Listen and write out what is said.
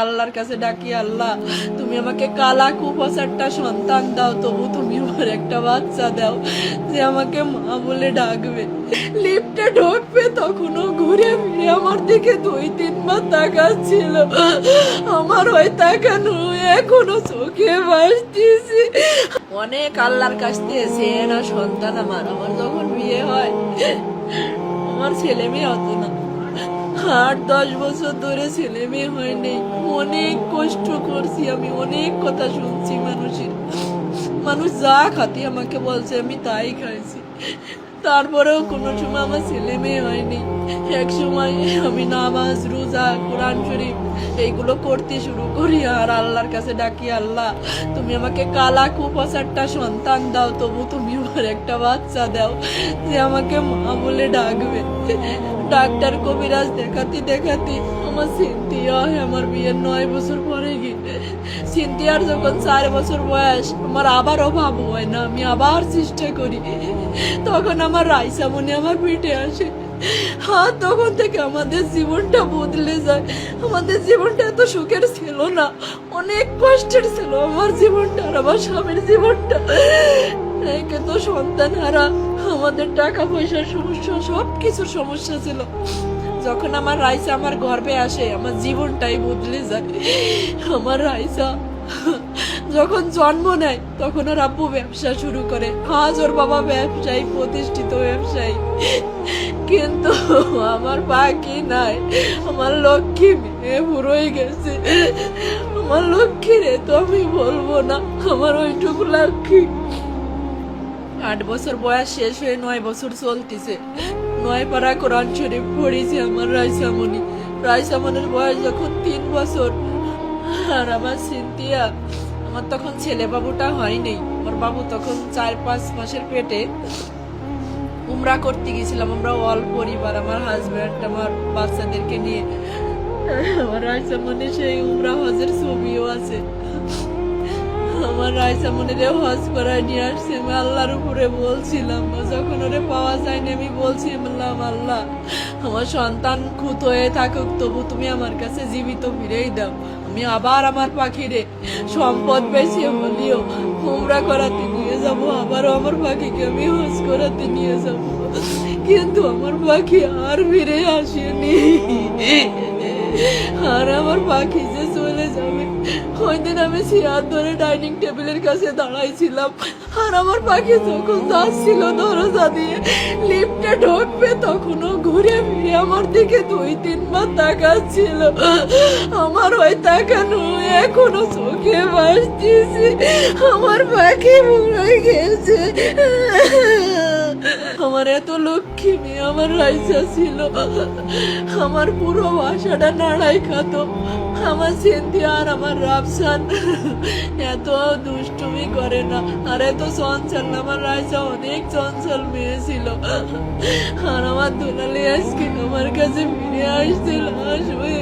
আল্লাহর কাছে ডাকি, আল্লাহ তুমি আমাকে কালা কুপোষারটা সন্তান দাও, তবু তুমি আমার একটা বাচ্চা দাও যে আমাকে মা বলে ডাকবে। লিফটে ঢুকবে তখনও ঘুরে ফিরে আমার দিকে 2-3 বার তাকাচ্ছিল। আমার ওই তাকানো এখনো চোখে ভাসতেছি। অনেক আল্লাহর কাছ থেকে চেয়ে না সন্তান আমার। আমার যখন বিয়ে হয় আমার ছেলে মেয়ে হতো না, 8-10 বছর ধরে ছেলে মেয়ে হয়নি। অনেক কষ্ট করছি আমি, অনেক কথা শুনছি মানুষের। মানুষ যা খাতি আমাকে বলছে আমি তাই খাইছি, তারপরেও কোনো সময় আমার ছেলে মেয়ে হয়নি। এক সময় আমি নামাজ রোজা কোরআন শরীফ এইগুলো করতে শুরু করি আর আল্লাহর কাছে ডাকি, আল্লাহ তুমি আমাকে কালা কুপোষারটা সন্তান দাও, তবু তুমি আমার একটা বাচ্চা দাও যে আমাকে মা বলে ডাকবে। ডাক্তার কবিরাজ দেখাতে দেখাতে আমার সিনথিয়া আমার বিয়ের 9 বছর পরে গিয়ে, সিনথিয়ার যখন 4 বছর বয়স আমার আবার অভাব হয় না, আমি আবার চেষ্টা করি, তখন আমার রাইসা মনে আমার পিঠে আসে। হ্যাঁ, তখন থেকে আমাদের জীবনটা বদলে যায়। আমাদের জীবনটা এত সুখের ছিল না, অনেক কষ্টের ছিল আমার জীবনটা আর আমার স্বামীর জীবনটা। একে তো সন্তান হারা, আমাদের টাকা পয়সার সমস্যা, সবকিছুর সমস্যা ছিল। যখন আমার রাইসা আমার গর্ভে আসে আমার জীবনটাই বদলে যায়। আমার রাইসা যখন জন্ম নেয় তখন ওর আব্বু ব্যবসা শুরু করে। আজ ওর বাবা ব্যবসায়ী, প্রতিষ্ঠিত ব্যবসায়ী, কিন্তু আমার বাকি নাই। আমার লক্ষ্মী মেয়ে বুড়োই গেছে। আমার লক্ষ্মী রে তো আমি বলবো না, আমার ওইটুকু লক্ষ্মী। 8 বছর বয়স শেষ হয়ে 9 বছর চলতেছে। 9 পারা কোরআন শরীফ পড়েছে আমার রাইসামণি। রাইসামণির বয়স যখন 3 বছর আর আমার সিনথিয়া, আমার তখন ছেলে বাবুটা হয়নি। আমার বাবু তখন 4-5 মাসের পেটে। উমরা করতে গেছিলাম আমরা অল পরিবার, আমার হাজব্যান্ড আমার বাচ্চাদেরকে নিয়ে। আমার রাইসামণি সেই উমরা হজের ছবিও আছে। আমার রাইসামণিরে হজ করায় নিয়ে আসছে। আমি আল্লাহর উপরে বলছিলাম, যখন ওরে পাওয়া যায়নি আমি বলছিলাম, আল্লাহ আমার সন্তান খুঁত হয়ে থাকুক, তবু তুমি আমার কাছে জীবিত ফিরেই দাও। আমি আবার আমার পাখিরে সম্পদ বেশি হলেও উমরা করাতে নিয়ে যাব, আবারও আমার পাখিকে আমি হজ করাতে নিয়ে যাব, কিন্তু আমার পাখি আর ফিরে আসেনি। আর আমার পাখি যে চলে যাবে, ওই দিন আমি চেয়ার ধরে ডাইনিং টেবিলের কাছে দাঁড়াইছিলাম আর আমার পাখি যখন যাচ্ছিল দরজা দিয়ে লিফটে ঢুকবে তখনও ঘুরে ফিরে আমার দিকে 2-3 বার তাকাচ্ছিল। আমার ওই তাকানো এখনো চোখে ভাসতেছে। আমার পাখি মরে গেছে। আমার এত লক্ষ্মী মেয়ে আমার রাইসা ছিল। আমার পুরো বাসাটা নাড়াই খাত। আমার সিনথিয়া আর আমার রাফসান এত দুষ্টুমি করে না আর এত চঞ্চল না। আমার রাইসা অনেক চঞ্চল মেয়ে ছিল। আর আমার দুলালি আজকে আমার কাছে ফিরে আসছিল আসবে।